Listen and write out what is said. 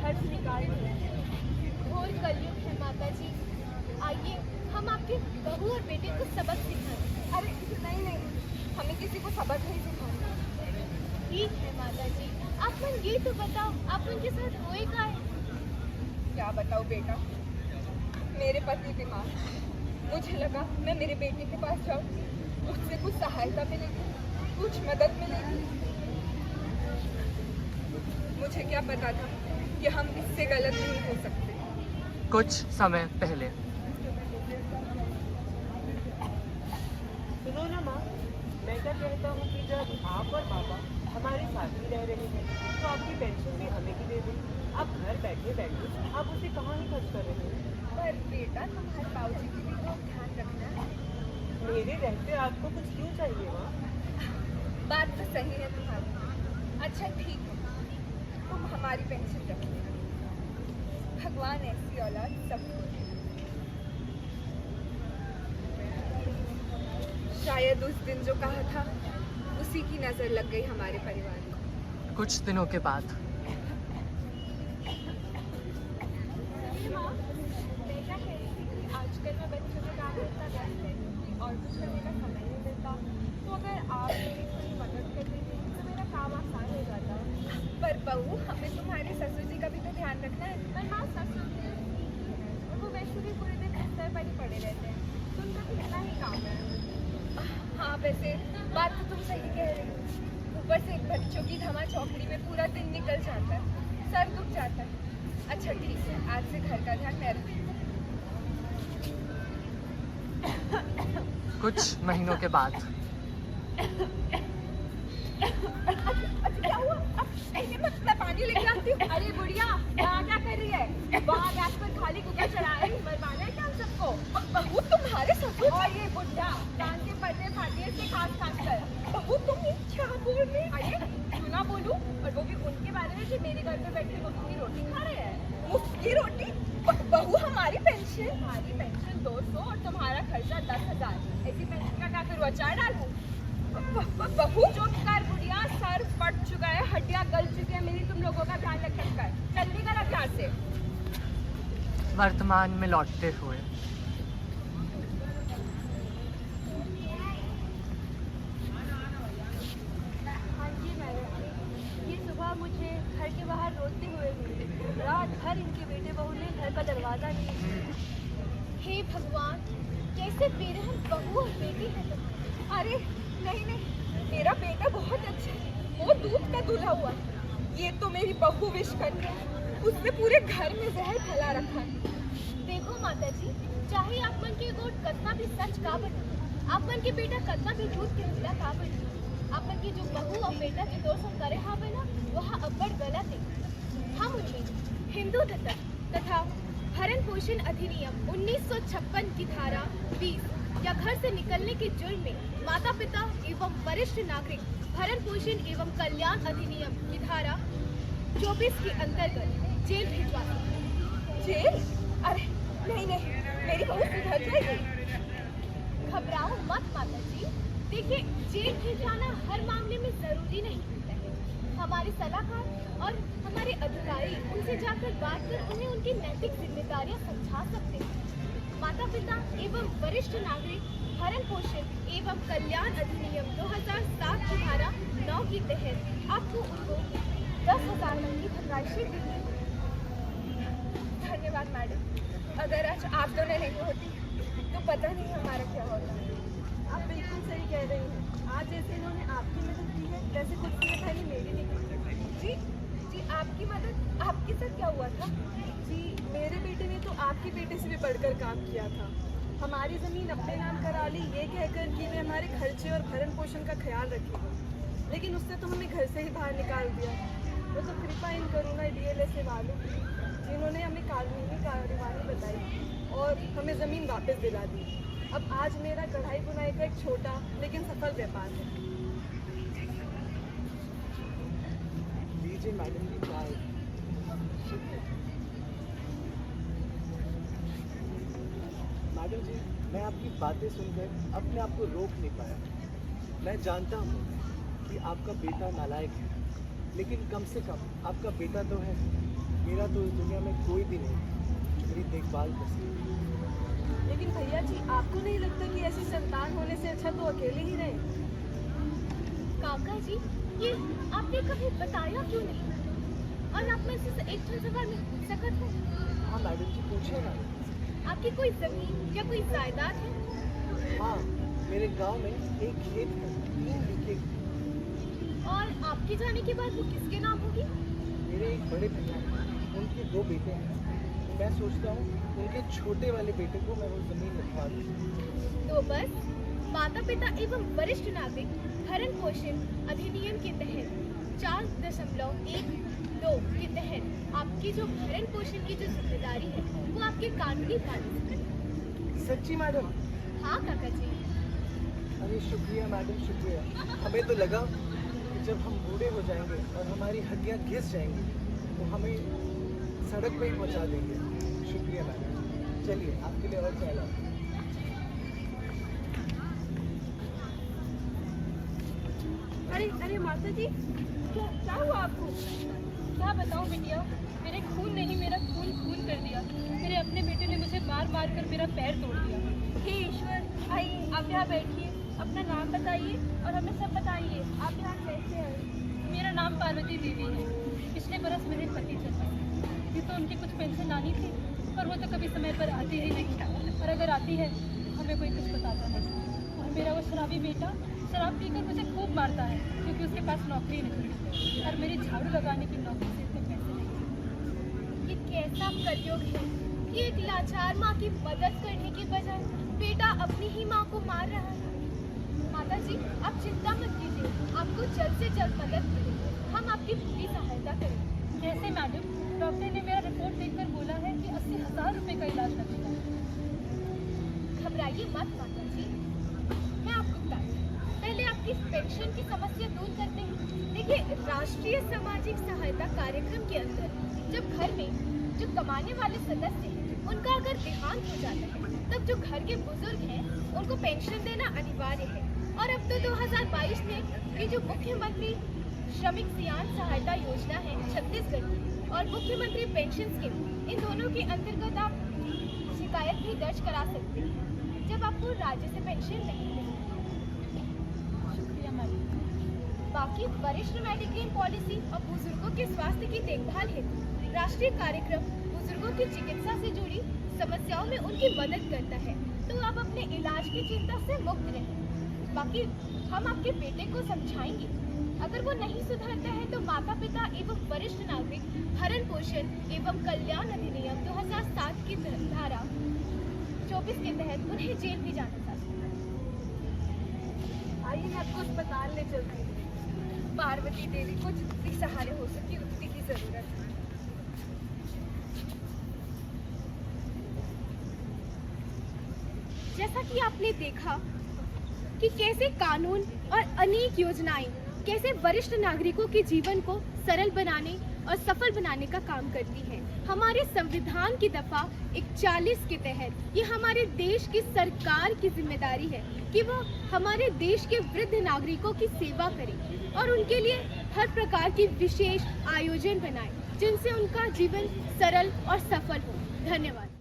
घर से निकाल दिया है। घोर कलयुग है माता जी। आइए हम आपके बहू और बेटे को सबक सिखाएं। अरे नहीं नहीं, हमें किसी को सबक नहीं सिखाना। ठीक है माता जी, आप मन ये तो बताओ आप उनके साथ हुए का है? क्या बताऊँ बेटा, मेरे पति बीमार। मुझे लगा मैं मेरे बेटे के पास जाऊँ, उससे कुछ सहायता मिलेगी, कुछ मदद मिलेगी। मुझे क्या पता था कि हम इससे गलत नहीं हो सकते। कुछ समय पहले। सुनो ना माँ, मैं क्या कहता हूँ कि जब आप और पापा हमारे साथ ही रह रहे हैं तो आपकी पेंशन भी हमें ही दे दें। आप घर बैठे बैठे आप उसे कहाँ ही खर्च कर रहे हैं? पर बेटा, तुम्हारे बाबूजी की भी तो ध्यान रखना है। मेरे रहते आपको कुछ क्यों चाहिए माँ? बात तो सही है तुम्हारी। अच्छा ठीक है, तुम हमारी पेंशन रखो। भगवान ऐसी औलाद सबको दे। शायद उस दिन जो कहा था उसी की नजर लग गई हमारे परिवार को। कुछ दिनों के बाद। माँ, मैं क्या कह रही थी कि आजकल मैं बच्चों के काम में इतना व्यस्त रहती हूँ और कुछ करने का समय नहीं मिलता, तो अगर आप मेरी थोड़ी मदद कर देते तो मेरा काम आसान हो जाता। पर बहू, हमें तुम्हारे ससुर जी का भी तो ध्यान रखना है। पर माँ, ससुर जी और वो वैसे भी पूरे दिन बिस्तर पर ही पड़े रहते हैं, तो उनका भी इतना ही काम है। हाँ वैसे बात तो तुम सही कह रही हो। ऊपर से बच्चों की धमा चौकड़ी में पूरा दिन निकल जाता है, सर दुख जाता है। अच्छा ठीक है, आज से घर का ध्यान मैं रखूंगी। कुछ महीनों के बाद। अच्छा क्या हुआ? मैं पानी लेके आती हूँ। अरे बुढ़िया, यहाँ क्या कर रही है? वहाँ गैस पर खाली कुकर चढ़ा है, मरवाना है क्या हम सबको? बहू, तुम्हारे ससुर और ये बुढ़ा कान के पर्दे फाड़िए से खास कर। बहू, तुम क्या बोल रही? अरे क्यों ना बोलूं, और वो भी उनके बारे में जो मेरे घर पे बैठे मुफ्त की रोटी खा रहे हैं। मुफ्त की रोटी? बहू, हमारी पेंशन। हमारी पेंशन 200 और तुम्हारा खर्चा 10,000। ऐसी पेंशन का क्या करूँ, अचार डालूं? बहू, चुप कर बुढ़िया, सर फट चुका है, हड्डियां गल चुकी है मेरी, तुम लोगों का ध्यान रख कर। जल्दी कर अब यहाँ से। वर्तमान में लौटते हुए। हाँ जी मैडम, ये सुबह मुझे घर के बाहर रोते हुए मिली। रात भर इनके बेटे बहू ने घर का दरवाजा नहीं खोला। हे भगवान, कैसे बेरहम बहू और बेटी है तुम। अरे नहीं नहीं, मेरा बेटा बहुत अच्छा है, वो दूध का दूल्हा हुआ। ये तो मेरी बहू विश करती है, उसने पूरे घर में जहर फैला रखा है। देखो माता जी, चाहे आप मन के गोट कतना भी सच का बने, आप मन के बेटा कतना भी झूठ के मिला का बने, आप मन की जो बहू और बेटा के दो सम करे हाँ बना, वह अब्बड़ गलत है। हम उन्हें हिंदू धर्म तथा भरण पोषण अधिनियम 1956 की धारा 20 या घर से निकलने के जुर्म में माता पिता एवं वरिष्ठ नागरिक भरण पोषण एवं कल्याण अधिनियम की धारा 24 के अंतर्गत जेल भिजवा सकते। जेल? अरे नहीं नहीं, मेरी बहू सुधर जाएगी। घबराओ मत माता जी, देखिए जेल भिजवाना हर मामले में जरूरी नहीं होता है। हमारे सलाहकार और हमारे अधिकारी उनसे जाकर बात कर उन्हें उनकी नैतिक जिम्मेदारियां समझा सकते हैं। माता पिता एवं वरिष्ठ नागरिक भरण पोषण एवं कल्याण अधिनियम 2007 की धारा 9 के तहत आपको उनको 10,000 तक की धनराशि देनी होगी। धन्यवाद मैडम, अगर आज आप दोनों नहीं होती तो पता नहीं हमारा क्या होता। आप बिल्कुल सही कह रही हैं। आज जैसे इन्होंने आपकी मदद की है, वैसे कुछ समय पहले मेरी भी की। जी जी, आपकी मदद? आपके साथ क्या हुआ था? जी, मेरे बेटे ने तो आपके बेटे से भी बढ़कर काम किया था। हमारी ज़मीन अपने नाम करा ली, ये कहकर कि वे हमारे खर्चे और भरण पोषण का ख्याल रखेगा, लेकिन उसने तो हमें घर से ही बाहर निकाल दिया। वो तो कृपा इन करुणा DLS वालों की, जिन्होंने हमें कानूनी कार्यवाही बताई और हमें ज़मीन वापस दिला दी। अब आज मेरा कढ़ाई बुनाई का एक छोटा लेकिन सफल व्यापार है। लीजिए मैडम जी चाय। मैडम जी, मैं आपकी बातें सुनकर अपने आप को रोक नहीं पाया। मैं जानता हूँ कि आपका बेटा नालायक है, लेकिन कम से कम आपका बेटा तो है। मेरा तो इस दुनिया में कोई भी नहीं जो मेरी देखभाल कर सके। लेकिन भैया जी, आपको नहीं लगता कि ऐसी संतान होने से अच्छा तो अकेले ही रहे? काका जी, ये आपने कभी बताया क्यों नहीं? और आप में से एक सवाल में पूछ सकत हूँ? हाँ मैडम जी, पूछे ना। आपकी कोई जमीन या कोई जायदाद है? हाँ, मेरे गांव में एक खेत है, 3 बीघे। और आपके जाने के बाद वो किसके नाम होगी? मेरे एक बड़े भैया हैं, उनके 2 बेटे हैं। मैं सोचता हूँ उनके छोटे वाले बेटे को मैं वो जमीन लिखवा दूँ। तो बस माता पिता एवं वरिष्ठ नागरिक भरण पोषण अधिनियम के तहत 4.12 के तहत आपकी जो भरण पोषण की जो जिम्मेदारी है वो आपके कानूनी फायदे से है। सच्ची मैडम? हाँ काका जी। अरे शुक्रिया मैडम, शुक्रिया। हमें तो लगा कि जब हम बूढ़े हो जाएंगे और हमारी हड्डियाँ घिस जाएंगी तो हमें सड़क पे ही पहुँचा देंगे। शुक्रिया मैडम। चलिए आपके लिए और क्या लाऊं? अरे माता जी, क्या हुआ आपको? क्या बताऊं बिटिया, मेरे खून ने ही मेरा खून खून कर दिया। मेरे अपने बेटे ने मुझे मार मार कर मेरा पैर तोड़ दिया। हे ईश्वर, आइए आप यहाँ बैठिए, अपना नाम बताइए और हमें सब बताइए, आप यहाँ कैसे आए? मेरा नाम पार्वती देवी है। पिछले बरस मेरे पति चले गए। तो उनकी कुछ पेंशन आनी थी, पर वो तो कभी समय पर आती ही नहीं, और अगर आती है हमें कोई कुछ बताता नहीं। और मेरा वो शराबी बेटा शराब पीकर मुझे खूब मारता है, क्योंकि उसके पास नौकरी नहीं है और मेरी झाड़ू लगाने की नौकरी से इतने पैसे नहीं। ये कैसा कलयुग है कि एक लाचार माँ की मदद करने की बजाय बेटा अपनी ही माँ को मार रहा है। माता जी, आप चिंता मत कीजिए, आपको जल्द से जल्द मदद मिलेगी। हम आपकी पूरी सहायता करेंगे। कैसे मैडम? डॉक्टर ने मेरा रिपोर्ट देखकर बोला है कि 80,000 रुपये का इलाज लगेगा। घबराइए मत माता जी, मैं आपको बताती हूँ। पहले आपकी पेंशन की समस्या दूर करते हैं। देखिए, राष्ट्रीय सामाजिक सहायता कार्यक्रम के अंदर जब घर में जो कमाने वाले सदस्य हैं उनका अगर देहांत हो जाता है, तब जो घर के बुजुर्ग हैं उनको पेंशन देना अनिवार्य है। और अब तो 2022 में ये जो मुख्यमंत्री श्रमिक सियान सहायता योजना है छत्तीसगढ़ की और मुख्यमंत्री पेंशन स्कीम, इन दोनों के अंतर्गत आप शिकायत भी दर्ज करा सकते हैं जब आपको राज्य से पेंशन नहीं मिले। शुक्रिया मैडम। बाकी वरिष्ठ मेडिक्लेम पॉलिसी और बुजुर्गों के स्वास्थ्य की देखभाल हेतु राष्ट्रीय कार्यक्रम बुजुर्गों की चिकित्सा से जुड़ी समस्याओं में उनकी मदद करता है, तो आप अपने इलाज की चिंता से मुक्त रहें। बाकी हम आपके बेटे को समझाएंगे, अगर वो नहीं सुधरता है तो माता पिता एवं वरिष्ठ नागरिक भरण पोषण एवं कल्याण अधिनियम 2007 की धारा 24 के तहत उन्हें जेल भी जाना जा सकता है। आइए मैं आपको अस्पताल ले चलती हूँ। पार्वती देवी को जितनी सहारे हो सके उतनी की जरूरत है। जैसा कि आपने देखा कि कैसे कानून और अनेक योजनाएं कैसे वरिष्ठ नागरिकों के जीवन को सरल बनाने और सफल बनाने का काम करती है। हमारे संविधान की दफा 41 के तहत ये हमारे देश की सरकार की जिम्मेदारी है कि वो हमारे देश के वृद्ध नागरिकों की सेवा करे और उनके लिए हर प्रकार की विशेष आयोजन बनाए जिनसे उनका जीवन सरल और सफल हो। धन्यवाद।